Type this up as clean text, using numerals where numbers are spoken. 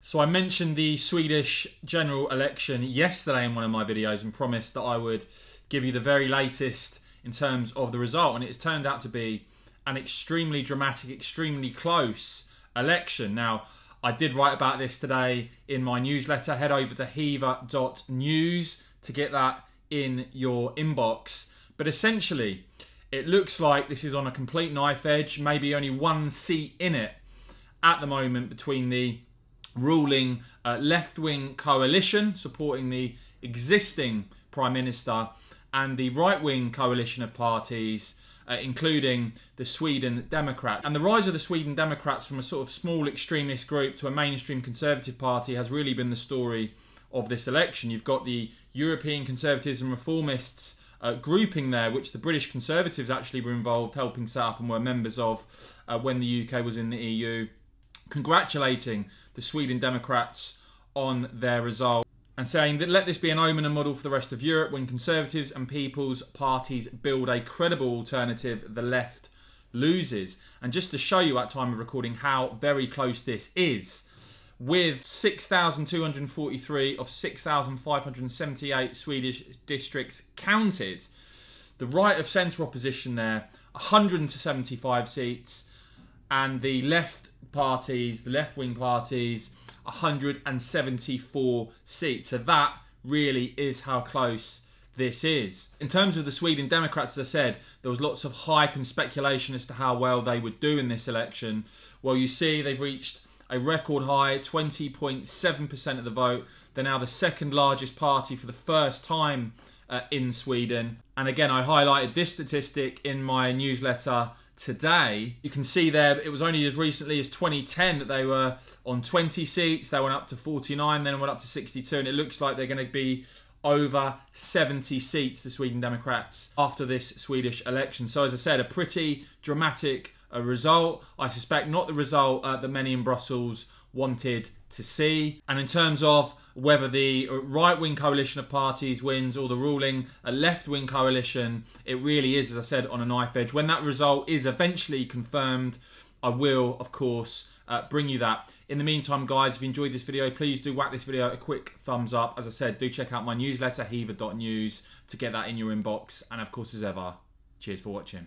So I mentioned the Swedish general election yesterday in one of my videos and promised that I would give you the very latest in terms of the result, and it's turned out to be an extremely dramatic, extremely close election. Now, I did write about this today in my newsletter. Head over to heaver.news to get that in your inbox. But essentially, it looks like this is on a complete knife edge, maybe only one seat in it at the moment between the ruling left-wing coalition supporting the existing Prime Minister and the right-wing coalition of parties, including the Sweden Democrats. And the rise of the Sweden Democrats from a sort of small extremist group to a mainstream Conservative party has really been the story of this election. You've got the European Conservatives and Reformists grouping there, which the British Conservatives actually were involved helping set up and were members of when the UK was in the EU, congratulating the Sweden Democrats on their result and saying that let this be an omen and model for the rest of Europe when Conservatives and People's parties build a credible alternative, the left loses. And just to show you at time of recording how very close this is, with 6,243 of 6,578 Swedish districts counted, the right of centre opposition there, 175 seats, and the left parties, the left-wing parties, 174 seats. So that really is how close this is. In terms of the Sweden Democrats, as I said, there was lots of hype and speculation as to how well they would do in this election. Well, you see they've reached a record high, 20.7% of the vote. They're now the second largest party for the first time in Sweden. And again, I highlighted this statistic in my newsletter today. You can see there it was only as recently as 2010 that they were on 20 seats. They went up to 49, then went up to 62, and it looks like they're going to be over 70 seats, the Sweden Democrats, after this Swedish election. So as I said, a pretty dramatic result. I suspect not the result that many in Brussels wanted to see. And in terms of whether the right-wing coalition of parties wins or the ruling left-wing coalition, it really is, as I said, on a knife edge. When that result is eventually confirmed, I will, of course, bring you that. In the meantime, guys, if you enjoyed this video, please do whack this video a quick thumbs up. As I said, do check out my newsletter, heaver.news, to get that in your inbox. And of course, as ever, cheers for watching.